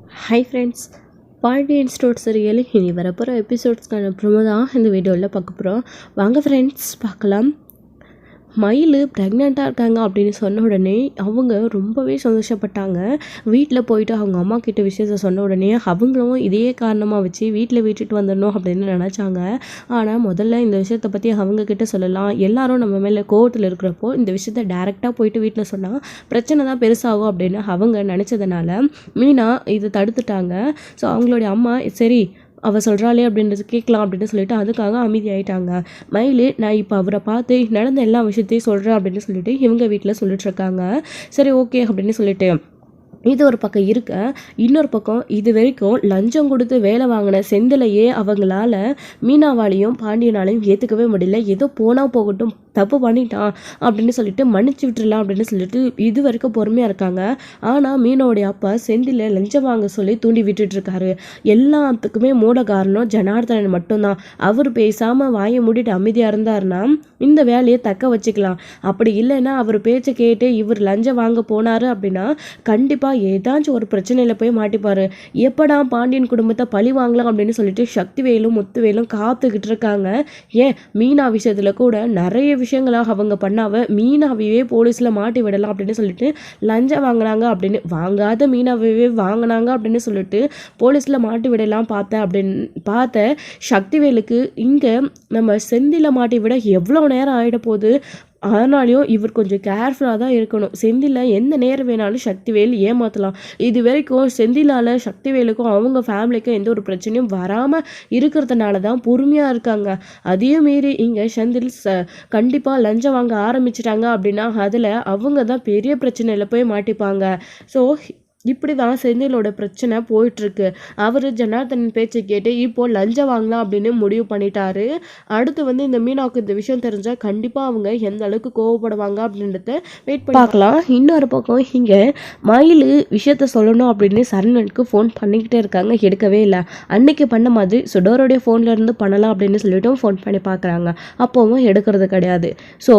Hi friends, Pandian store serial இனி வரப்போகிற எபிசோட்ஸ்க்கான promo தான் இந்த வீடியோவில் பார்க்க போகிறோம். வாங்க ஃப்ரெண்ட்ஸ் பார்க்கலாம். மயில் ப்ரெக்னெண்ட்டாக இருக்காங்க அப்படின்னு சொன்ன உடனே அவங்க ரொம்பவே சந்தோஷப்பட்டாங்க. வீட்டில் போயிட்டு அவங்க அம்மா கிட்ட விஷயத்த சொன்ன உடனே அவங்களும் இதையே காரணமாக வச்சு வீட்டில் விட்டுட்டு வந்துடணும் அப்படின்னு நினச்சாங்க. ஆனால் முதல்ல இந்த விஷயத்தை பற்றி அவங்கக்கிட்ட சொல்லலாம், எல்லாரும் நம்ம மேலே கோவத்தில் இருக்கிறப்போ இந்த விஷயத்த டேரெக்டாக போயிட்டு வீட்டில் சொன்னால் பிரச்சனை தான் பெருசாகும் அப்படின்னு அவங்க நினச்சதுனால மீனா இதை தடுத்துட்டாங்க. ஸோ அவங்களுடைய அம்மா சரி அவள் சொல்கிறாளே அப்படின்றது கேட்கலாம் அப்படின்னு சொல்லிட்டு அதுக்காக அமைதியாயிட்டாங்க. மயில் நான் இப்போ அவரை பார்த்து நடந்த எல்லா விஷயத்தையும் சொல்கிறேன் அப்படின்னு சொல்லிட்டு இவங்க வீட்டில் சொல்லிட்டுருக்காங்க. சரி ஓகே அப்படின்னு சொல்லிட்டு இது ஒரு பக்கம் இருக்க, இன்னொரு பக்கம் இது வரைக்கும் லஞ்சம் கொடுத்து வேலை வாங்கின செந்திலையே அவங்களால மீனாவாலையும் பாண்டியனாலையும் ஏற்றுக்கவே முடியல. ஏதோ போனால் போகட்டும், தப்பு பண்ணிட்டான் அப்படின்னு சொல்லிட்டு மன்னிச்சு விட்டுடலாம் அப்படின்னு சொல்லிட்டு இது வரைக்கும் பொறுமையாக இருக்காங்க. ஆனால் மீனோடைய அப்பா செந்தில லஞ்சம் வாங்க சொல்லி தூண்டி விட்டுட்ருக்காரு. எல்லாத்துக்குமே மூல காரணம் ஜனார்தனன் மட்டும்தான். அவர் பேசாமல் வாயை மூடிட்டு அமைதியாக இருந்தாருன்னா இந்த வேலையை தக்க வச்சுக்கலாம். அப்படி இல்லைன்னா அவர் பேச்சை கேட்டு இவர் லஞ்சம் வாங்க போனார் அப்படின்னா கண்டிப்பாக ஏதாச்சும் ஒரு பிரச்சனையில் போய் மாட்டிப்பாரு. எப்படா பாண்டியன் குடும்பத்தை பழி வாங்கலாம் அப்படின்னு சொல்லிட்டு சக்திவேலும் முத்துவேலும் காத்துக்கிட்டு இருக்காங்க. ஏன் மீனா விஷயத்தில் கூட நிறைய விஷயங்களாக அவங்க பண்ணாவ மீனாவையே போலீஸில் மாட்டி விடலாம் அப்படின்னு சொல்லிட்டு லஞ்சம் வாங்கினாங்க அப்படின்னு வாங்காத மீனாவையே வாங்கினாங்க அப்படின்னு சொல்லிட்டு போலீஸில் மாட்டி விடலாம் பார்த்த சக்திவேலுக்கு இங்கே நம்ம செந்தில மாட்டி விட எவ்வளோ நேரம் ஆகிட போகுது. ஆனாலையும் இவர் கொஞ்சம் கேர்ஃபுல்லாக தான் இருக்கணும். செந்தில எந்த நேரம் வேணாலும் சக்திவேல் ஏமாற்றலாம். இது வரைக்கும் செந்திலால் சக்திவேலுக்கும் அவங்க ஃபேமிலிக்கும் எந்த ஒரு பிரச்சனையும் வராமல் இருக்கிறதுனால தான் பொறுமையாக இருக்காங்க. அதையும் மீறி இங்கே செந்தில் கண்டிப்பாக லஞ்சம் வாங்க ஆரம்பிச்சிட்டாங்க அப்படின்னா அதில் அவங்க தான் பெரிய பிரச்சனையில் போய் மாட்டிப்பாங்க. ஸோ இப்படி தான் செந்திலோட பிரச்சனை போயிட்டுருக்கு. அவர் ஜனார்தனன் பேச்சை கேட்டு இப்போது லஞ்சம் வாங்கலாம் அப்படின்னு முடிவு பண்ணிட்டாரு. அடுத்து இந்த மீனாவுக்கு இந்த விஷயம் தெரிஞ்சால் கண்டிப்பாக அவங்க எந்த அளவுக்கு கோவப்படுவாங்க அப்படின்றத வெயிட் பண்ணி பார்க்கலாம். இன்னொரு பக்கம் இங்கே மயில் விஷயத்த சொல்லணும் அப்படின்னு சரவணனுக்கு ஃபோன் பண்ணிக்கிட்டே இருக்காங்க, எடுக்கவே இல்லை. அன்னைக்கு பண்ண மாதிரி சுடோருடைய ஃபோனில் இருந்து பண்ணலாம் அப்படின்னு சொல்லிட்டு ஃபோன் பண்ணி பார்க்குறாங்க, அப்போவும் எடுக்கிறது கிடையாது. ஸோ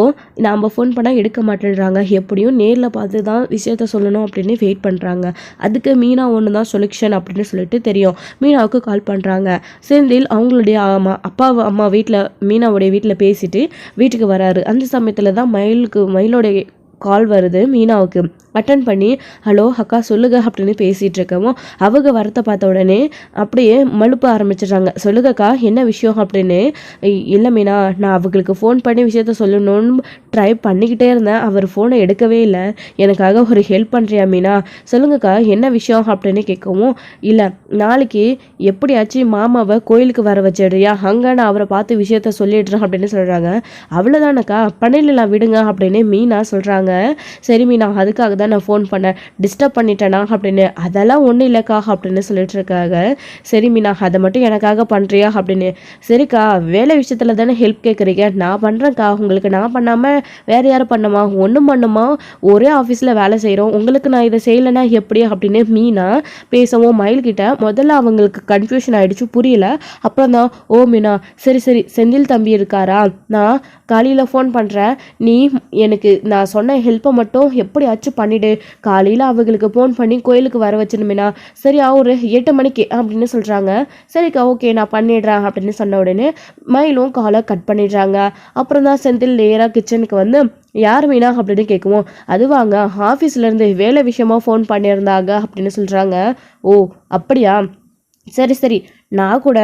நம்ம ஃபோன் பண்ணால் எடுக்க மாட்டேன்றாங்க. எப்படியும் நேரில் பார்த்து தான் விஷயத்த சொல்லணும் அப்படின்னு வெயிட் பண்ணுறாங்க. அதுக்கு மீனா ஒன்று தான் சொல்யூஷன் அப்படின்னு சொல்லிட்டு தெரியும். மீனாவுக்கு கால் பண்ணுறாங்க. செந்தில் அவங்களுடைய அம்மா வீட்டில் மீனாவுடைய வீட்டில் பேசிட்டு வீட்டுக்கு வராரு. அந்த சமயத்தில் தான் மயிலோடைய கால் வருது. மீனாவுக்கு அட்டன் பண்ணி ஹலோ அக்கா சொல்லுங்க அப்படின்னு பேசிகிட்டு இருக்கவும் அவங்க வரத்தை பார்த்த உடனே அப்படியே மழுப்ப ஆரம்பிச்சிடுறாங்க. சொல்லுங்கக்கா என்ன விஷயம் அப்படின்னு. இல்லை மீனா, நான் அவங்களுக்கு ஃபோன் பண்ணி விஷயத்த சொல்லணும்னு ட்ரை பண்ணிக்கிட்டே இருந்தேன், அவர் ஃபோனை எடுக்கவே இல்லை. எனக்காக ஒரு ஹெல்ப் பண்ணுறியா மீனா? சொல்லுங்கக்கா என்ன விஷயம் அப்படின்னு கேட்கவும், இல்லை நாளைக்கு எப்படியாச்சும் மாமாவை கோயிலுக்கு வர வச்சிடுறியா, அங்கே நான் அவரை பார்த்து விஷயத்த சொல்லிடுறேன் அப்படின்னு சொல்கிறாங்க. அவ்வளோதானக்கா, பண்ணிடலாம் விடுங்க அப்படின்னு மீனா சொல்கிறாங்க. சரி மீனா, அதுக்காக தான் நான் ஃபோன் பண்ணேன், டிஸ்டர்ப் பண்ணிட்டேனா அப்படின்னு. அதெல்லாம் ஒன்றும் இல்லைக்கா அப்படின்னு சொல்லிட்டு இருக்காங்க. சரி மீனா, அதை மட்டும் எனக்காக பண்ணுறியா அப்படின்னு. சரிக்கா, வேலை விஷயத்தில் தானே ஹெல்ப் கேட்குறீங்க, நான் பண்ணுறேன்க்கா. உங்களுக்கு நான் பண்ணாமல் வேறு யாரும் பண்ணுமா? ஒன்றும் பண்ணுமா, ஒரே ஆஃபீஸில் வேலை செய்கிறோம், உங்களுக்கு நான் இதை செய்யலைன்னா எப்படி அப்படின்னு மீனா பேசவும் மயில்கிட்ட முதல்ல அவங்களுக்கு கன்ஃபியூஷன் ஆகிடுச்சு, புரியல. அப்புறம் தான் ஓ மீனா, சரி சரி செந்தில் தம்பி இருக்காரா, நான் காலையில் ஃபோன் பண்ணுறேன், நீ எனக்கு நான் சொன்ன ஹெல்ப்பை மட்டும் எப்படியாச்சும் பண்ணிவிடு. காலையில் அவங்களுக்கு ஃபோன் பண்ணி கோயிலுக்கு வர வச்சிருமேனா. சரியா ஒரு 8 மணிக்கு அப்படின்னு சொல்கிறாங்க. சரிக்கா ஓகே நான் பண்ணிடுறேன் அப்படின்னு சொன்ன உடனே மயிலும் காலை கட் பண்ணிடுறாங்க. அப்புறம் தான் செந்தில் நேராக கிச்சனுக்கு யார் மீனா அப்படின்னு கேட்குவோம், அதுவாங்க ஆஃபீஸ்லேருந்து வேலை விஷயமா ஃபோன் பண்ணியிருந்தாங்க அப்படின்னு சொல்கிறாங்க. ஓ அப்படியா, சரி சரி, நான் கூட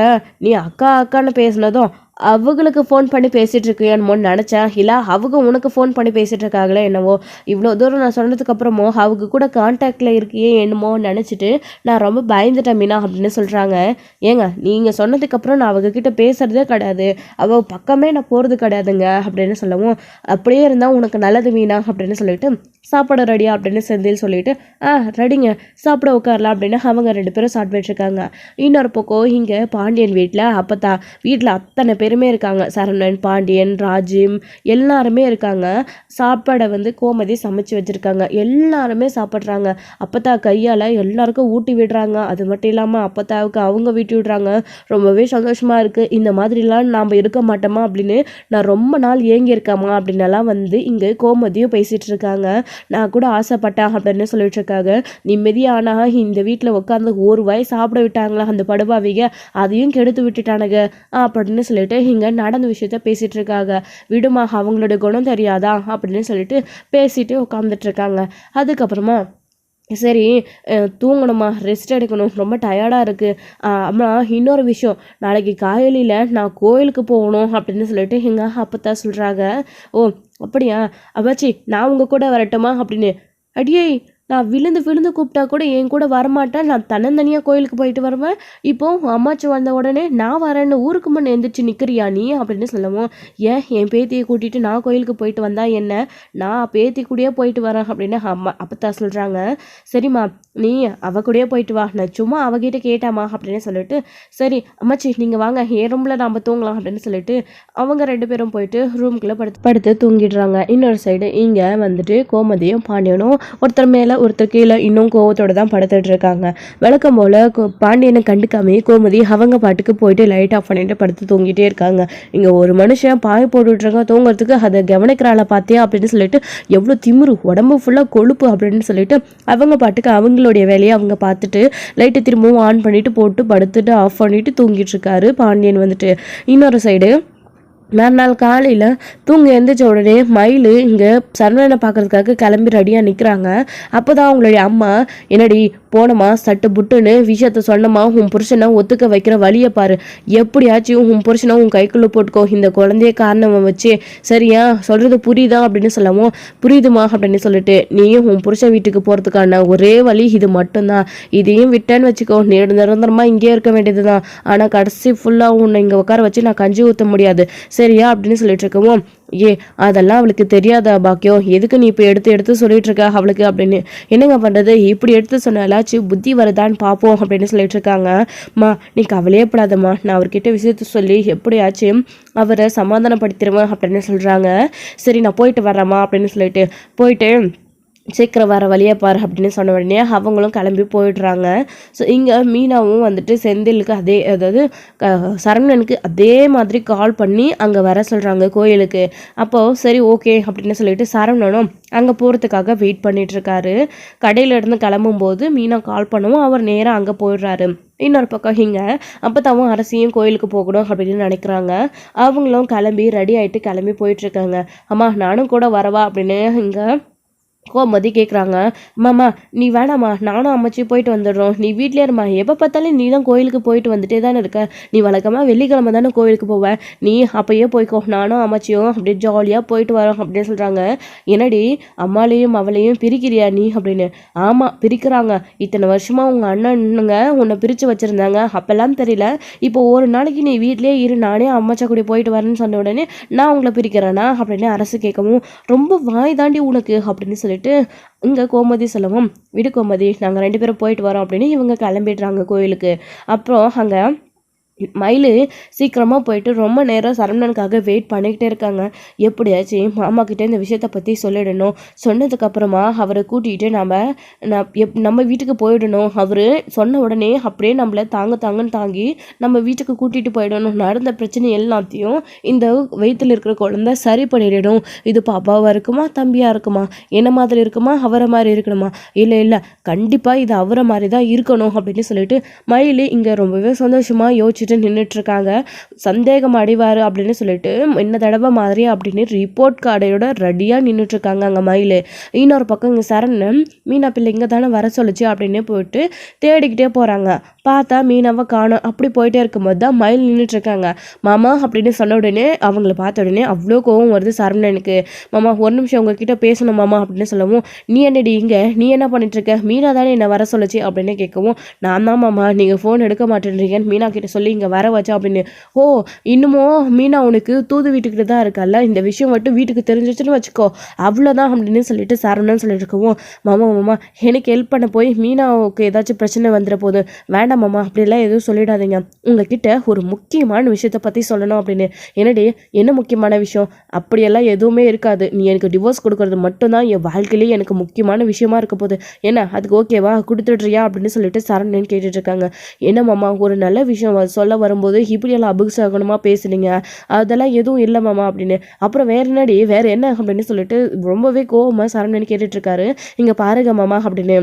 நீ அக்கா அக்கான்னு பேசினதும் அவங்களுக்கு ஃபோன் பண்ணி பேசிகிட்டு இருக்கியான்னு நினச்சேன். இல்லை அவங்க உனக்கு ஃபோன் பண்ணி பேசிகிட்டு இருக்காங்களே என்னவோ, இவ்வளோ தூரம் நான் சொன்னதுக்கப்புறமோ அவங்க கூட கான்டாக்டில் இருக்கியே என்னமோ நினச்சிட்டு நான் ரொம்ப பயந்துட்டேன் மீனா அப்படின்னு சொல்கிறாங்க. ஏங்க நீங்கள் சொன்னதுக்கப்புறம் நான் அவங்கக்கிட்ட பேசுகிறதே கிடையாது, அவள் பக்கமே நான் போகிறது கிடையாதுங்க அப்படின்னு சொல்லவும், அப்படியே இருந்தால் உனக்கு நல்லது மீனா அப்படின்னு சொல்லிட்டு சாப்பாடு ரெடியா அப்படின்னு செந்தில் சொல்லிட்டு ரெடிங்க சாப்பிட உட்காரலாம் அப்படின்னு அவங்க 2 பேரும் சாப்பிட்டுருக்காங்க. இன்னொரு பக்கம் இங்கே பாண்டியன் வீட்டில் அப்பத்தா வீட்டில் அத்தனை பேருமே இருக்காங்க. சரவணன், பாண்டியன், ராஜிம் எல்லாருமே இருக்காங்க. சாப்பாடை வந்து கோமதி சமைச்சு வச்சுருக்காங்க. எல்லாருமே சாப்பிட்றாங்க. அப்பத்தா கையால் எல்லாருக்கும் ஊட்டி விடுறாங்க. அது மட்டும் இல்லாமல் அப்பத்தாவுக்கு அவங்க வீட்டி விடுறாங்க. ரொம்பவே சந்தோஷமாக இருக்குது. இந்த மாதிரிலாம் நாம் இருக்க மாட்டோமா அப்படின்னு நான் ரொம்ப நாள் ஏங்கியிருக்கேம்மா அப்படின்னலாம் வந்து இங்கே கோமதியும் பேசிகிட்டு இருக்காங்க. நான் கூட ஆசைப்பட்டேன் அப்படின்னு சொல்லிட்டு இருக்காங்க. நிம்மதியானா இந்த வீட்டில் உட்காந்து ஒரு வாய் சாப்பிட விட்டாங்களா அந்த படுபாவிக, அதையும் கெடுத்து விட்டுட்டானுங்க அப்படின்னு சொல்லிட்டு இங்கே நடந்த விஷயத்த பேசிகிட்டு இருக்காங்க. விடுமா, அவங்களோட குணம் தெரியாதா அப்படின்னு சொல்லிட்டு பேசிட்டு உட்காந்துட்டு இருக்காங்க. அதுக்கப்புறமா சரி தூங்கணுமா, ரெஸ்ட் எடுக்கணும், ரொம்ப டயர்டாக இருக்குது. அம்மா இன்னொரு விஷயம், நாளைக்கு காலையில் நான் கோயிலுக்கு போகணும் அப்படின்னு சொல்லிட்டு எங்கள் அப்பத்தா சொல்கிறாங்க. ஓ அப்படியா அப்பாச்சி, நான் உங்கள் கூட வரட்டுமா அப்படின்னு. அடியே, நான் விழுந்து விழுந்து கூப்பிட்டா கூட என் கூட வரமாட்டேன், நான் தன்னந்தனியாக கோயிலுக்கு போயிட்டு வருவேன். இப்போ அம்மாச்சி வந்த உடனே நான் வரேன்னு ஊருக்கு முன்னே எந்திரிச்சு நிற்கிறியா நீ அப்படின்னு சொல்லவும், ஏன் என் பேத்தியை கூட்டிகிட்டு நான் கோயிலுக்கு போயிட்டு வந்தா என்ன, நான் பேத்தி கூடயே போயிட்டு வரேன் அப்படின்னு அப்பத்தா சொல்கிறாங்க. சரிம்மா, நீ அவ கூடயே போயிட்டு வா, நான் சும்மா அவகிட்ட கேட்டாமா அப்படின்னு சொல்லிட்டு, சரி அம்மாச்சி நீங்கள் வாங்க, என் ரூமில் நாம் தூங்கலாம் அப்படின்னு சொல்லிட்டு அவங்க 2 பேரும் போயிட்டு ரூம்குள்ளே படுத்து தூங்கிடுறாங்க. இன்னொரு சைடு இங்கே வந்துட்டு கோமதியும் பாண்டியனும் ஒருத்தர் மேலே ஒருத்தர் கீழே இன்னும் கோவத்தோடு தான் படுத்துட்டு இருக்காங்க. வழக்கம் போல் பாண்டியனை கண்டுக்காமே கோமதி அவங்க பாட்டுக்கு போயிட்டு லைட் ஆஃப் பண்ணிட்டு படுத்து தூங்கிட்டே இருக்காங்க. இங்கே ஒரு மனுஷன் பாய போட்டுட்ருக்காங்க தூங்குறதுக்கு, அதை கவனிக்கிறாள பார்த்தியா அப்படின்னு சொல்லிட்டு, எவ்வளோ திமிரு, உடம்பு ஃபுல்லாக கொழுப்பு அப்படின்னு சொல்லிட்டு அவங்க பாட்டுக்கு அவங்களுடைய வேலையை அவங்க பார்த்துட்டு லைட்டை திரும்பவும் ஆன் பண்ணிட்டு போட்டு படுத்துட்டு ஆஃப் பண்ணிட்டு தூங்கிட்டு இருக்காரு பாண்டியன் வந்துட்டு. இன்னொரு சைடு மறுநாள் காலையில் தூங்கி எழுந்திரிச்ச உடனே மயில் இங்கே சரவணனை பார்க்கறதுக்காக கிளம்பி ரெடியாக நிற்கிறாங்க. அப்போ தான் அவங்களுடைய அம்மா, என்னடி போனமா சட்டு புட்டுன்னு விஷயத்த சொன்னமா, உன் புருஷனை ஒத்துக்க வைக்கிற வழியை பாரு, எப்படியாச்சும் உன் புருஷனை உன் கைக்குள்ளே போட்டுக்கோ, இந்த குழந்தைய காரணமாக வச்சு, சரியா சொல்கிறது புரியுதா அப்படின்னு சொல்லவும், புரியுதுமா அப்படின்னு சொல்லிட்டு, நீயும் உன் புருஷன் வீட்டுக்கு போகிறதுக்கான ஒரே வழி இது மட்டும்தான், இதையும் விட்டேன்னு வச்சுக்கோ, நிரந்தரமாக இங்கே இருக்க வேண்டியது தான், ஆனால் கடைசி ஃபுல்லாக உன்னை இங்கே உட்கார வச்சு நான் கஞ்சி ஊற்ற முடியாது சரியா அப்படின்னு சொல்லிட்டு இருக்கவும், அதெல்லாம் அவளுக்கு தெரியாதா பாக்கியம், எதுக்கு நீ இப்போ எடுத்து சொல்லிட்டு இருக்க அவளுக்கு அப்படின்னு. என்னங்க பண்ணுறது, இப்படி எடுத்து சொன்னாலாச்சும் புத்தி வருதான்னு பார்ப்போம் அப்படின்னு சொல்லிட்டு இருக்காங்க. மா நீ கவலையப்படாதம்மா, நான் அவர்கிட்ட விஷயத்த சொல்லி எப்படியாச்சும் அவரை சமாதானப்படுத்திடுவேன் அப்படின்னு சொல்கிறாங்க. சரி நான் போயிட்டு வரேம்மா அப்படின்னு சொல்லிட்டு போயிட்டு சீக்கிரம் வர வழியை பாரு அப்படின்னு சொன்ன உடனே அவங்களும் கிளம்பி போயிடுறாங்க. ஸோ இங்கே மீனாவும் வந்துட்டு செந்திலுக்கு அதாவது சரவணனுக்கு அதே மாதிரி கால் பண்ணி அங்கே வர சொல்கிறாங்க கோயிலுக்கு. அப்போது சரி ஓகே அப்படின்னு சொல்லிட்டு சரவணனும் அங்கே போகிறதுக்காக வெயிட் பண்ணிகிட்ருக்காரு. கடையிலேருந்து கிளம்பும்போது மீனா கால் பண்ணவும் அவர் நேராக அங்கே போயிடுறாரு. இன்னொரு பக்கம் இங்கே அப்போதாவும் அரசியும் கோயிலுக்கு போகணும் அப்படின்னு நினைக்கிறாங்க. அவங்களும் கிளம்பி ரெடி ஆகிட்டு கிளம்பி போயிட்டுருக்காங்க. அம்மா நானும் கூட வரவா அப்படின்னு இங்கே கோமதி கேட்குறாங்க. அம்மாம்மா நீ வேணாம்மா, நானும் அம்மாச்சி போயிட்டு வந்துடுறோம், நீ வீட்டிலே இருமா, எப்போ பார்த்தாலும் நீ தான் கோயிலுக்கு போயிட்டு வந்துட்டே தானே இருக்க, நீ வழக்கமாக வெள்ளிக்கிழமை தானே கோயிலுக்கு போவேன், நீ அப்போயே போய்க்கோ, நானும் அம்மாச்சியும் அப்படியே ஜாலியாக போயிட்டு வரோம் அப்படின்னு சொல்கிறாங்க. என்னடி அம்மாலையும் அவளையும் பிரிக்கிறியா நீ அப்படின்னு. ஆமாம் பிரிக்கிறாங்க, இத்தனை வருஷமாக உங்கள் அண்ணனுங்க உன்னை பிரித்து வச்சுருந்தாங்க, அப்போல்லாம் தெரியல, இப்போ ஒரு நாளைக்கு நீ வீட்டிலே இரு, நானே அம்மாச்சா கூட போயிட்டு வரேன்னு சொன்ன உடனே நான் உங்களை பிரிக்கிறேனா அப்படின்னு அரசு கேட்கவும், ரொம்ப வாய் தாண்டி உனக்கு அப்படின்னு சொல்லி இங்க கோமதி சொல்லவும், விடு கோமதி நாங்கள் 2 பேரும் போயிட்டு வரோம் அப்படின்னு இவங்க கிளம்பிடுறாங்க கோயிலுக்கு. அப்புறம் அங்கே மயில் சீக்கிரமாக போயிட்டு ரொம்ப நேரம் சரவணனுக்காக வெயிட் பண்ணிக்கிட்டே இருக்காங்க. எப்படியாச்சும் மாமா கிட்டே இந்த விஷயத்தை பற்றி சொல்லிடணும், சொன்னதுக்கப்புறமா அவரை கூட்டிகிட்டு நம்ம வீட்டுக்கு போயிடணும், அவர் சொன்ன உடனே அப்படியே நம்மளை தாங்கன்னு தாங்கி நம்ம வீட்டுக்கு கூட்டிகிட்டு போயிடணும், நடந்த பிரச்சனை எல்லாத்தையும் இந்த வயிற்றில் இருக்கிற குழந்தை சரி பண்ணிடணும், இது பாப்பாவாக இருக்குமா தம்பியாக இருக்குமா, என்ன மாதிரி இருக்குமா அவரை மாதிரி இருக்கணுமா, இல்லை கண்டிப்பாக இது அவரை மாதிரி தான் இருக்கணும் அப்படின்னு சொல்லிட்டு மயில் இங்கே ரொம்பவே சந்தோஷமாக யோசிச்சு நின்றுட்டு இருக்காங்க. சந்தேகம் அடைவாரு அப்படின்னு சொல்லிட்டு என்ன தடவை மாதிரி அப்படின்னு ரிப்போர்ட் கார்டையோட ரெடியாக நின்றுட்டு இருக்காங்க அங்கே மயில். இன்னொரு பக்கம் இங்கே சரண் மீனா பிள்ளை இங்கே தானே வர சொல்லிச்சு அப்படின்னு போயிட்டு தேடிக்கிட்டே போகிறாங்க. பார்த்தா மீனாவை காணும். அப்படி போயிட்டே இருக்கும்போது தான் மயில் நின்றுட்டு இருக்காங்க. மாமா அப்படின்னு சொன்ன உடனே அவங்கள பார்த்த உடனே அவ்வளோ கோவம் வருது சரவணனுக்கு. மாமா ஒரு நிமிஷம் உங்ககிட்ட பேசணும் மாமா அப்படின்னு சொல்லவும், நீ என்னடி இங்கே, நீ என்ன பண்ணிட்டு இருக்க, மீனா தானே என்னை வர சொல்லிச்சு அப்படின்னு கேட்கவும், நான் தான் மாமா நீங்கள் ஃபோன் எடுக்க மாட்டேன்றீங்கன்னு மீனா கிட்ட சொல்லி இங்கே வர வச்சா அப்படின்னு. ஓ இன்னமும் மீனா உனக்கு தூது வீட்டுக்கிட்ட தான் இருக்கல்ல, இந்த விஷயம் மட்டும் வீட்டுக்கு தெரிஞ்சிச்சுன்னு வச்சுக்கோ அவ்வளோதான் அப்படின்னு சொல்லிட்டு சரவணன் சொல்லிட்டு இருக்கவும், மாமா எனக்கு ஹெல்ப் பண்ண போய் மீனாவுக்கு ஏதாச்சும் பிரச்சனை வந்துட போகுது, வேண்டாம் மாமா அப்படிலாம் எதுவும் சொல்லிடாதீங்க, உங்ககிட்ட ஒரு முக்கியமான விஷயத்தை பற்றி சொல்லணும் அப்படின்னு. என்னடி என்ன முக்கியமான விஷயம்? அப்படியெல்லாம் எதுவுமே இருக்காது, நீ எனக்கு டிவோர்ஸ் கொடுக்கறது மட்டும்தான் என் வாழ்க்கையிலேயே எனக்கு முக்கியமான விஷயமா இருக்க போகுது, என்ன அதுக்கு ஓகேவா கொடுத்துட்றியா அப்படின்னு சொல்லிட்டு சரவணன் கேட்டுட்டு இருக்காங்க. என்ன மாமா ஒரு நல்ல விஷயம் சொல்ல வரும்போது இப்படியெல்லாம் அபுசகனமாக பேசுனீங்க, அதெல்லாம் எதுவும் இல்லை மாமா அப்படின்னு. அப்புறம் வேற என்னடி வேற என்ன அப்படின்னு சொல்லிட்டு ரொம்பவே கோவமாக சரவணன் கேட்டுட்டு இருக்காரு. இங்கே பாருங்க மாமா அப்படின்னு.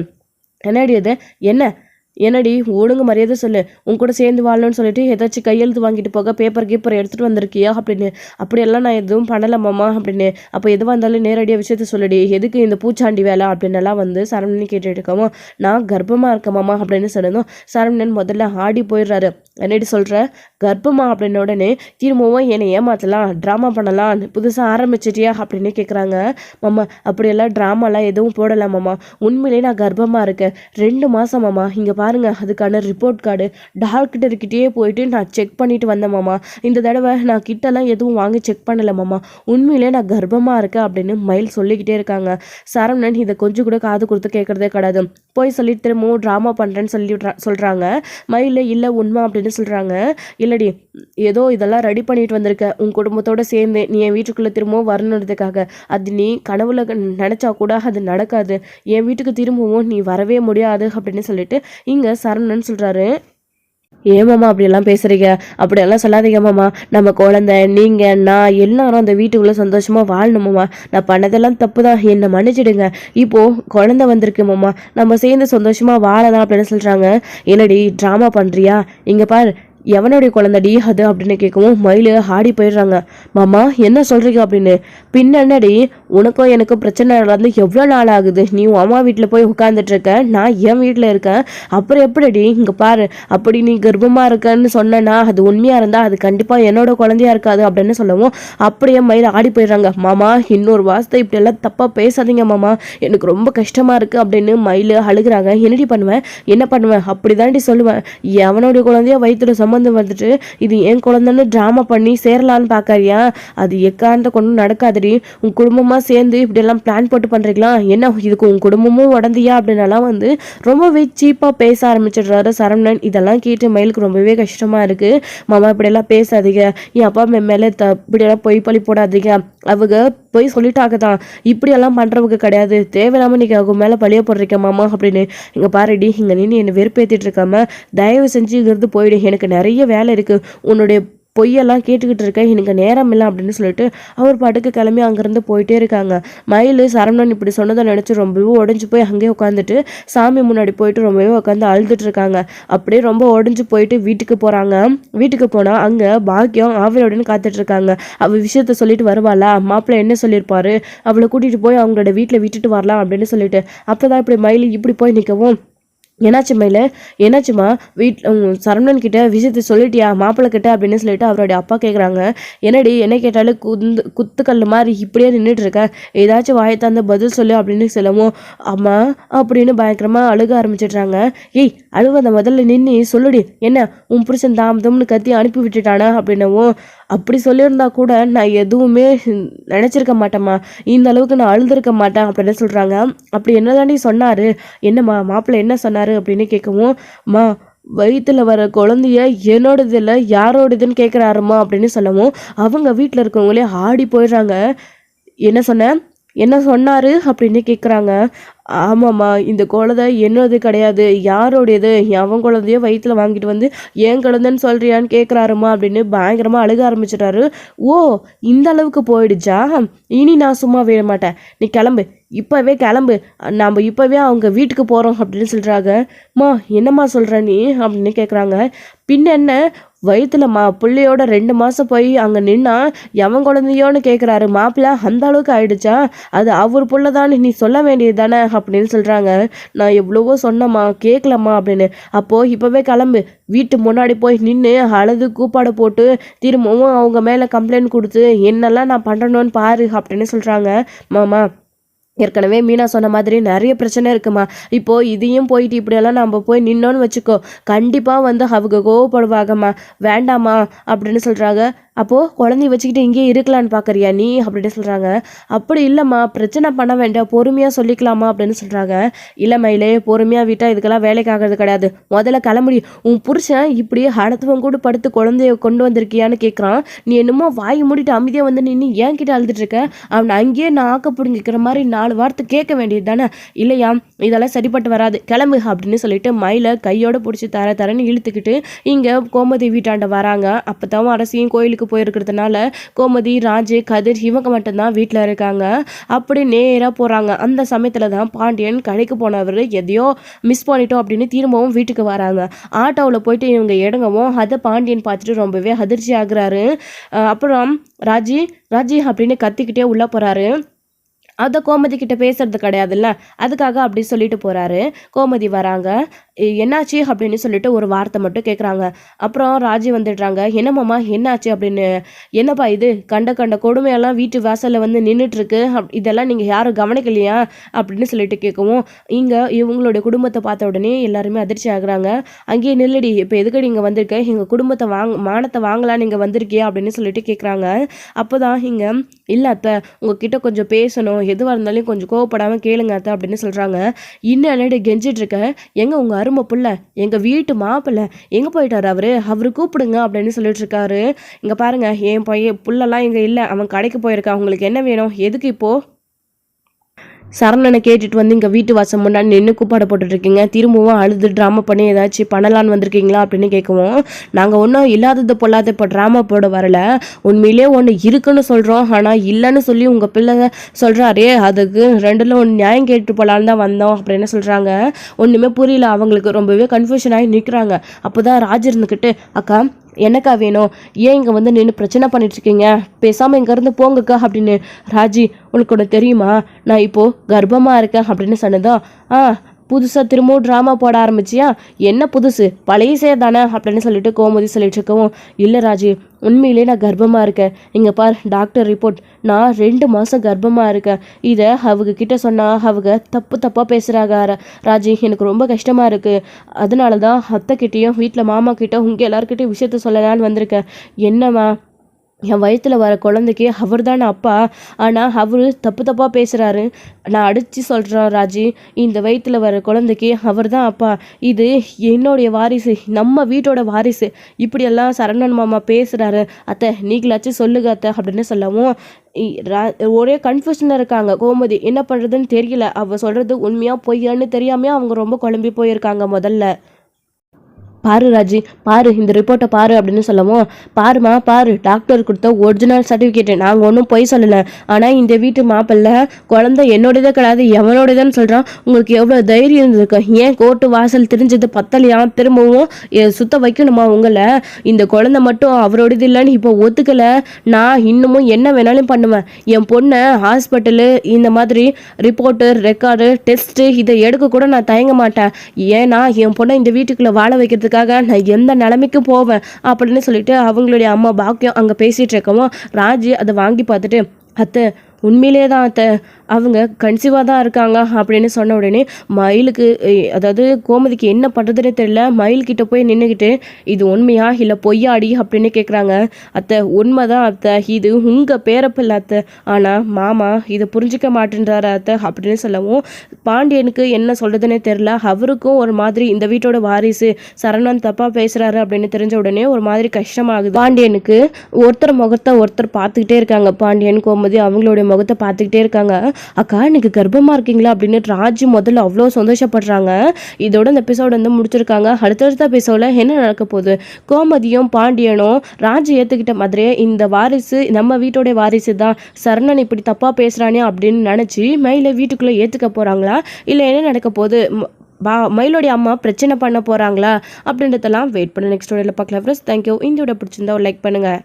என்னடி அது என்ன என்னடி ஒழுங்கு மரியாதை சொல்லு, உன் கூட சேர்ந்து வாழணும்னு சொல்லிட்டு ஏதாச்சும் கையெழுத்து வாங்கிட்டு போக பேப்பர் கீப்பர் எடுத்துகிட்டு வந்திருக்கியா அப்படின்னு. அப்படியெல்லாம் நான் எதுவும் பண்ணலை மாமா அப்படின்னு. அப்போ எதுவாக இருந்தாலும் நேரடியாக விஷயத்த சொல்லடி, எதுக்கு இந்த பூச்சாண்டி வேலை அப்படின்னெல்லாம் சரவணன் கேட்டுட்டு இருக்கவும், நான் கர்ப்பமாக இருக்கேன் மாமா அப்படின்னு சொன்னதும் சரவணன் முதல்ல ஆடி போயிடுறாரு. என்னடி சொல்கிற, கர்ப்பமா அப்படின்ன உடனே திரும்பவும் என்னை ஏமாத்தலாம் ட்ராமா பண்ணலாம் புதுசாக ஆரம்பிச்சிட்டியா அப்படின்னு கேட்குறாங்க. மாமா அப்படியெல்லாம் ட்ராமாலாம் எதுவும் போடலாம் மாமா, உண்மையிலே நான் கர்ப்பமாக இருக்கேன் 2 மாதம் மாமா, இங்கே பாருங்க அதுக்கான ரிப்போர்ட் கார்டு டாக்டர்கிட்டயே போயிட்டு நான் செக் பண்ணிட்டு வந்தேன் மாமா, இந்த தடவை நான் கிட்டலாம் எதுவும் வாங்கி செக் பண்ணலை மாமா, உண்மையிலே நான் கர்ப்பமாக இருக்கேன் அப்படின்னு மயில் சொல்லிக்கிட்டே இருக்காங்க. சரவணன் இதை கொஞ்சம் கூட காது கொடுத்து கேட்குறதே கிடையாது. போய் சொல்லிட்டு திரும்பவும் ட்ராமா பண்ணுறேன்னு சொல்கிறாங்க. மயில் இல்லை உண்மை அப்படின்னு சொல்கிறாங்க. இல்லடி ஏதோ இதெல்லாம் ரெடி பண்ணிட்டு வந்திருக்க உன் குடும்பத்தோடு சேர்ந்து நீ என் வீட்டுக்குள்ளே திரும்பவும் வரணுன்றதுக்காக, அது நீ கனவுல நினச்சா கூட அது நடக்காது, என் வீட்டுக்கு திரும்பவும் நீ வரவே முடியாது அப்படின்னு சொல்லிட்டு இங்கே சரவணன் சொல்கிறாரு. ஏமாம்மா அப்படியெல்லாம் பேசுகிறீங்க, அப்படியெல்லாம் சொல்லாதீங்க மாமா, நம்ம குழந்தை நீங்கள் நான் எல்லாரும் அந்த வீட்டுக்குள்ளே சந்தோஷமாக வாழணுமாம்மா, நான் பண்ணதெல்லாம் தப்பு தான், என்னை மன்னிச்சிடுங்க, இப்போது குழந்தை வந்திருக்கு மாமா, நம்ம சேர்ந்து சந்தோஷமாக வாழலாம் அப்படின்னு சொல்கிறாங்க. என்னடி ட்ராமா பண்ணுறியா, இங்கே பாரு எவனுடைய குழந்தைடி அது அப்படின்னு கேட்கவும் மயில் ஆடி போயிடுறாங்க. மாமா என்ன சொல்கிறீங்க அப்படின்னு. பின்னடி உனக்கும் எனக்கும் பிரச்சனை நடந்து எவ்வளோ நாள் ஆகுது, நீ உன் அம்மா வீட்டில் போய் உட்காந்துட்ருக்க, நான் என் வீட்டில் இருக்கேன், அப்புறம் எப்படிடி இங்கே பாரு, அப்படி நீ கர்ப்பமாக இருக்கன்னு சொன்னேன்னா அது உண்மையாக இருந்தால் அது கண்டிப்பாக என்னோட குழந்தையா இருக்காது அப்படின்னு சொல்லவும் அப்படியே மயில் ஆடி போயிடுறாங்க. மாமா இன்னொரு வாசத்தை இப்படியெல்லாம் தப்பாக பேசாதீங்க மாமா, எனக்கு ரொம்ப கஷ்டமாக இருக்குது அப்படின்னு மயில் அழுகிறாங்க. என்னடி பண்ணுவேன் என்ன பண்ணுவேன் அப்படி தாண்டி சொல்லுவேன், எவனுடைய குழந்தைய வயிற்றுல சம்பந்தம் வந்துட்டு இது என் குழந்தைன்னு ட்ராமா பண்ணி சேரலான்னு பார்க்கறியா, அது எக்காந்த கொண்டு நடக்காதடி, உன் குடும்பமாக சேர்ந்து இப்படியெல்லாம் பிளான் போட்டு பண்ணுறீங்களா, என்ன இதுக்கு உன் குடும்பமும் உடந்தியா அப்படின்னலாம் ரொம்பவே சீப்பாக பேச ஆரம்பிச்சிடுறாரு சரவணன். இதெல்லாம் கேட்டு மயிலுக்கு ரொம்பவே கஷ்டமாக இருக்குது. மாமா இப்படியெல்லாம் பேசாதீங்க, என் அப்பா மேலே இப்படியெல்லாம் பொய் பழி போடாதீங்க, அவங்க போய் சொல்லிட்டாங்க தான், இப்படியெல்லாம் பண்ணுறவங்க கிடையாது, தேவையில்லாமல் நீங்கள் அவங்க மேலே பழிய போடுறீங்க மாமா அப்படின்னு. இங்கே பாருடி இங்கே நின்று என்னை வெறுப்பேற்றிட்டு இருக்காம தயவு செஞ்சு இங்கிருந்து போயிடு, எனக்கு நிறைய வேலை இருக்குது, உன்னுடைய பொய்யெல்லாம் கேட்டுக்கிட்டு இருக்கேன், எனக்கு நேரம் இல்லை அப்படின்னு சொல்லிட்டு அவர் பாட்டுக்கு கிளம்பி அங்கேருந்து போயிட்டே இருக்காங்க. மயில் சரவணன் இப்படி சொன்னதை நினச்சி ரொம்பவே உடஞ்சி போய் அங்கேயே உட்காந்துட்டு சாமி முன்னாடி போயிட்டு ரொம்பவே உட்காந்து அழுதுட்டு இருக்காங்க. அப்படியே ரொம்ப உடஞ்சி போயிட்டு வீட்டுக்கு போகிறாங்க. வீட்டுக்கு போனால் அங்கே பாக்கியம் ஆவலுடன் காத்துட்டு இருக்காங்க. அவள் விஷயத்த சொல்லிட்டு வருவாளா, மாப்பிள்ளை என்ன சொல்லியிருப்பாரு, அவளை கூட்டிகிட்டு போய் அவங்களோட வீட்டில் விட்டுட்டு வரலாம் அப்படின்னு சொல்லிட்டு. அப்போ தான் இப்படி மயில் இப்படி போய் நிற்கவும், என்னாச்சு மயில என்னாச்சுமா சரவணன் கிட்ட விஷயத்த சொல்லிட்டியா மாப்பிள்ளை கிட்ட அப்படின்னு சொல்லிட்டு அவருடைய அப்பா கேட்குறாங்க. என்னடி என்ன கேட்டாலும் குத்துக்கல் மாதிரி இப்படியே நின்றுட்டு இருக்க, ஏதாச்சும் வாயத்தாந்த பதில் சொல்லு அப்படின்னு சொல்லவும் அம்மா அப்படின்னு பயங்கரமாக அழுக ஆரம்பிச்சிடுறாங்க. ஏய் அழுவத முதல்ல நின்று சொல்லுடி, என்ன உன் புருஷன் தாமதம்னு கத்தி அனுப்பி விட்டுட்டானா அப்படின்னவும், அப்படி சொல்லியிருந்தா கூட நான் எதுவுமே நினச்சிருக்க மாட்டேம்மா, இந்த அளவுக்கு நான் அழுதுருக்க மாட்டேன் அப்படின்னு சொல்கிறாங்க. அப்படி என்னதாண்டி சொன்னார், என்னம்மா மாப்பிள்ளை என்ன சொன்னார் அப்படின்னு கேட்கவும், மா வயிற்றுல வர குழந்தைய என்னோடது இல்லை யாரோடதுன்னு கேட்குறாருமா அப்படின்னு சொல்லவும் அவங்க வீட்டில் இருக்கவங்களே ஆடி போயிடுறாங்க. என்ன சொன்னார் அப்படின்னு கேட்குறாங்க. ஆமாம்மா இந்த குழந்தை என்னது கிடையாது யாரோடையது, அவன் குழந்தைய வயிற்றுல வாங்கிட்டு ஏன் குழந்தைன்னு சொல்கிறியான்னு கேட்குறாருமா அப்படின்னு பயங்கரமாக அழுக ஆரம்பிச்சிட்டாரு. ஓ இந்த அளவுக்கு போயிடுச்சா, இனி நான் சும்மா விட மாட்டேன், நீ கிளம்பு இப்போவே கிளம்பு, நம்ம இப்போவே அவங்க வீட்டுக்கு போகிறோம் அப்படின்னு சொல்கிறாங்க. மா என்னம்மா சொல்கிற நீ அப்படின்னு கேட்குறாங்க. பின்ன என்ன வயிற்றுலம்மா பிள்ளையோட 2 மாதம் போய் அங்கே நின்னா எவன் குழந்தையோன்னு கேட்குறாரு மாப்பிள்ளை, அந்த அளவுக்கு ஆயிடுச்சா, அது அவர் புள்ள தானே நீ சொல்ல வேண்டியது தானே அப்படின்னு சொல்கிறாங்க. நான் எவ்வளவோ சொன்னம்மா கேட்கலம்மா அப்படின்னு. அப்போது இப்போவே கிளம்பு, வீட்டு முன்னாடி போய் நின்று அழுது கூப்பாடு போட்டு திரும்பவும் அவங்க மேலே கம்ப்ளைண்ட் கொடுத்து என்னெல்லாம் நான் பண்ணுறணுன்னு பாரு அப்படின்னு சொல்கிறாங்க. மாமா ஏற்கனவே மீனா சொன்ன மாதிரி நிறைய பிரச்சனை இருக்குமா. இப்போ இதையும் போயிட்டு இப்படியெல்லாம் நம்ம போய் நின்னோன்னு வச்சுக்கோ, கண்டிப்பாக வந்து அவங்க கோவப்படுவாங்கம்மா, வேண்டாமா அப்படின்னு சொல்கிறாங்க. அப்போது குழந்தைய வச்சுக்கிட்டு இங்கேயே இருக்கலான்னு பார்க்குறியா நீ அப்படின்னு சொல்கிறாங்க. அப்படி இல்லைம்மா, பிரச்சனை பண்ண வேண்டாம், பொறுமையாக சொல்லிக்கலாமா அப்படின்னு சொல்கிறாங்க. இல்லை மயிலே, பொறுமையாக விட்டால் இதுக்கெல்லாம் வேலைக்கு ஆகிறது கிடையாது, முதல்ல கிளம்புடி. உன் புருஷன் இப்படி அடுத்தவங்க கூட படுத்து குழந்தைய கொண்டு வந்திருக்கியான்னு கேட்குறான். நீ என்னமோ வாய் மூடிட்டு அமைதியாக வந்து நின்று ஏன் கிட்ட அழுதுட்டு இருக்க? அவனை அங்கேயே நான் ஆக்க பிடிங்கிக்கிற மாதிரி 4 வார்த்தை கேட்க வேண்டியது தானே. இல்லையா, இதெல்லாம் சரிப்பட்டு வராது, கிளம்பு அப்படின்னு சொல்லிட்டு மயிலை கையோடு பிடிச்சி தரன்னு இழுத்துக்கிட்டு இங்கே கோமதி வீட்டாண்ட வராங்க. அப்போ தான் அரசியும் கோயிலுக்கு போயிருக்கிறதுனால கோமதி, ராஜு, கதிர் இவங்க மட்டும்தான் வீட்டில் இருக்காங்க. அப்படி நேராக போகிறாங்க. அந்த சமயத்தில் தான் பாண்டியன் கடைக்கு போனவர் எதையோ மிஸ் பண்ணிட்டோம் அப்படின்னு திரும்பவும் வீட்டுக்கு வராங்க. ஆட்டோவில் போயிட்டு இவங்க இடங்கவும் அதை பாண்டியன் பார்த்துட்டு ரொம்பவே அதிர்ச்சி ஆகுறாரு. அப்புறம் ராஜி ராஜி அப்படின்னு கத்திக்கிட்டே உள்ளே போகிறாரு. அதை கோமதி கிட்ட பேசுறது கிடையாதுல்ல, அதுக்காக அப்படி சொல்லிட்டு போகிறாரு. கோமதி வராங்க. என்னாச்சு அப்படின்னு சொல்லிட்டு ஒரு வார்த்தை மட்டும் கேட்குறாங்க. அப்புறம் ராஜி வந்துடுறாங்க. என்னம்மாம்மா என்னாச்சு அப்படின்னு. என்னப்பா இது, கண்ட கொடுமையெல்லாம் வீட்டு வாசலில் வந்து நின்றுட்டுருக்கு, இதெல்லாம் நீங்கள் யாரும் கவனிக்கலையா அப்படின்னு சொல்லிட்டு கேட்கவும், இங்கே இவங்களுடைய குடும்பத்தை பார்த்த உடனே எல்லாருமே அதிர்ச்சி ஆகுறாங்க. அங்கேயே நில்லடி, இப்போ எதுக்கடி இங்கே வந்திருக்க, எங்கள் குடும்பத்தை மானத்தை வாங்கலான்னு இங்கே வந்திருக்கியா அப்படின்னு சொல்லிட்டு கேட்குறாங்க. அப்போ தான் இங்கே, இல்லை அத்தை, உங்ககிட்ட கொஞ்சம் பேசணும், எதுவாக இருந்தாலும் கொஞ்சம் கோவப்படாமல் கேளுங்க அத்தை அப்படின்னு சொல்கிறாங்க. இன்னும் என்னடி கெஞ்சிட்ருக்க, எங்கே உங்கள் அருமை புள்ள, எங்கள் வீட்டு மாப்பிள்ளை எங்கே போயிட்டார், அவரு கூப்பிடுங்க அப்படின்னு சொல்லிட்டு இருக்காரு. இங்கே பாருங்க, என் பையன் புள்ளெல்லாம் இங்கே இல்லை, அவன் கடைக்கு போயிருக்கான், உங்களுக்கு என்ன வேணும், எதுக்கு இப்போது சரணனை கேட்டுட்டு வந்து இங்கே வீட்டு வாசம் முன்னாடி நின்று கூப்பாடு போட்டுட்ருக்கீங்க, திரும்பவும் அழுது ட்ராமா பண்ணி ஏதாச்சும் பண்ணலான்னு வந்திருக்கீங்களா அப்படின்னு கேட்குவோம். நாங்கள் ஒன்றும் இல்லாதது பொல்லாத இப்போ ட்ராமா போட வரல, உண்மையிலே ஒன்று இருக்குன்னு சொல்கிறோம், ஆனால் இல்லைன்னு சொல்லி உங்கள் பிள்ளை சொல்கிறாரே, அதுக்கு ரெண்டில் ஒன்று நியாயம் கேட்டு போகலான்னு தான் வந்தோம் அப்படின்னு சொல்கிறாங்க. ஒன்றுமே புரியல அவங்களுக்கு, ரொம்பவே கன்ஃபியூஷன் ஆகி நிற்கிறாங்க. அப்போ தான் ராஜ் இருந்துக்கிட்டு, அக்கா என்னக்கா வேணும், ஏன் இங்கே வந்து நின்று பிரச்சனை பண்ணிட்டுருக்கீங்க, பேசாமல் இங்கேருந்து போங்கக்கா அப்படின்னு. ராஜி, உனக்கு ஒன்று தெரியுமா, நான் இப்போது கர்ப்பமாக இருக்கேன் அப்படின்னு சொன்னதோ, புதுசாக திரும்பவும் ட்ராமா போட ஆரம்பிச்சியா, என்ன புதுசு, பழைய சேர் தானே அப்படின்னு சொல்லிட்டு கோமதி சொல்லிட்டு இருக்கவும், இல்லை ராஜி, உண்மையிலே நான் கர்ப்பமாக இருக்கேன், இங்கே பார் டாக்டர் ரிப்போர்ட், நான் 2 மாதம் கர்ப்பமாக இருக்கேன், இதை அவங்க கிட்ட சொன்னால் அவங்க தப்பாக பேசுகிறாங்க ராஜி, எனக்கு ரொம்ப கஷ்டமாக இருக்குது, அதனால தான் அத்தைக்கிட்டேயும் வீட்டில் மாமா கிட்ட உங்கள் எல்லாருக்கிட்டையும் விஷயத்த சொல்லலான்னு வந்திருக்கேன். என்னம்மா, என் வயிற்றில் வர குழந்தைக்கு அவர் தானே அப்பா, ஆனால் அவர் தப்பாக பேசுகிறாரு, நான் அடித்து சொல்கிறேன் ராஜி, இந்த வயிற்றில் வர குழந்தைக்கு அவர் தான் அப்பா, இது என்னுடைய வாரிசு, நம்ம வீட்டோட வாரிசு, இப்படியெல்லாம் சரவணன் மாமா பேசுகிறாரு, அத்தை நீங்களாச்சும் சொல்லுங்க அத்தை அப்படின்னு சொல்லவும் ஒரே கன்ஃபியூஷனில் இருக்காங்க கோமதி, என்ன பண்ணுறதுன்னு தெரியல, அவள் சொல்கிறது உண்மையாக பொய்யான்னு தெரியாமே அவங்க ரொம்ப குழம்பி போயிருக்காங்க. முதல்ல பாரு ராஜி, பாரு இந்த ரிப்போர்ட்டை பாரு அப்படின்னு சொல்லவும், பாருமா பாரு, டாக்டர் கொடுத்த ஒரிஜினல் சர்டிஃபிகேட்டு, நாங்கள் ஒன்றும் பொய் சொல்லலை, ஆனால் இந்த வீட்டு மாப்பிள்ளை குழந்தை என்னோடதே கிடையாது எவனோடதுன்னு சொல்கிறான், உங்களுக்கு எவ்வளோ தைரியம் இருந்திருக்கு, ஏன் கோர்ட்டு வாசல் தெரிஞ்சது பத்தலையா, திரும்பவும் சுத்த வைக்கணுமா உங்களை, இந்த குழந்தை மட்டும் அவரோடது இல்லைன்னு இப்போ ஒத்துக்கலை, நான் இன்னமும் என்ன வேணாலும் பண்ணுவேன், என் பொண்ணை ஹாஸ்பிட்டலு இந்த மாதிரி ரிப்போர்ட்டு ரெக்கார்டு டெஸ்ட்டு இதை எடுக்க கூட நான் தயங்க மாட்டேன், ஏன்னா என் பொண்ணை இந்த வீட்டுக்குள்ளே வாழ வைக்கிறதுக்கு நான் எந்த நிலைமைக்கு போவேன் அப்படின்னு சொல்லிட்டு அவங்களுடைய அம்மா பாக்கியம் அங்கே பேசிட்டு இருக்கவும், ராஜி அதை வாங்கி பார்த்துட்டு, அத்தை உண்மையிலே தான் அத்தை அவங்க கன்சீவாக தான் இருக்காங்க அப்படின்னு சொன்ன உடனே மயிலுக்கு, அதாவது கோமதிக்கு என்ன பண்ணுறதுன்னு தெரியல, மயில்கிட்ட போய் நின்றுக்கிட்டு, இது உண்மையா இல்லை பொய்யாடி அப்படின்னு கேட்குறாங்க. அத்தை உண்மை தான் அத்தை, இது உங்கள் பேரப்பில்லை அத்தை, ஆனால் மாமா இதை புரிஞ்சிக்க மாட்டேன்றாரு அத்தை அப்படின்னு சொல்லவும், பாண்டியனுக்கு என்ன சொல்கிறதுனே தெரில, அவருக்கும் ஒரு மாதிரி இந்த வீட்டோட வாரிசு சரவணன் தப்பாக பேசுகிறாரு அப்படின்னு தெரிஞ்ச உடனே ஒரு மாதிரி கஷ்டமாகுது. பாண்டியனுக்கு ஒருத்தர் முகத்தை ஒருத்தர் பார்த்துக்கிட்டே இருக்காங்க, பாண்டியன் கோமதி அவங்களுடைய முகத்தை பார்த்துக்கிட்டே இருக்காங்க. அக்கா இன்னைக்கு கர்ப்பமாக இருக்கீங்களா அப்படின்னு ராஜி முதல்ல அவ்வளோ சந்தோஷப்படுறாங்க. இதோட இந்த எபிசோடு வந்து முடிச்சிருக்காங்க. அடுத்தடுத்த எபிசோடில் என்ன நடக்க போகுது, கோமதியும் பாண்டியனும் ராஜி ஏற்றுக்கிட்ட மாதிரியே இந்த வாரிசு நம்ம வீட்டோடைய வாரிசு தான், சரணன் இப்படி தப்பாக பேசுகிறானே அப்படின்னு நினச்சி மயிலை வீட்டுக்குள்ளே ஏற்றுக்க போகிறாங்களா, இல்லை என்ன நடக்க போகுது, மயிலோடைய அம்மா பிரச்சனை பண்ண போகிறாங்களா அப்படின்றதெல்லாம் வெயிட் பண்ண நெக்ஸ்ட் வீடியோவில் பார்க்கலாம் ஃப்ரெண்ட்ஸ். தேங்க்யூ. இந்த வீடியோ பிடிச்சிருந்தா ஒரு லைக் பண்ணுங்கள்.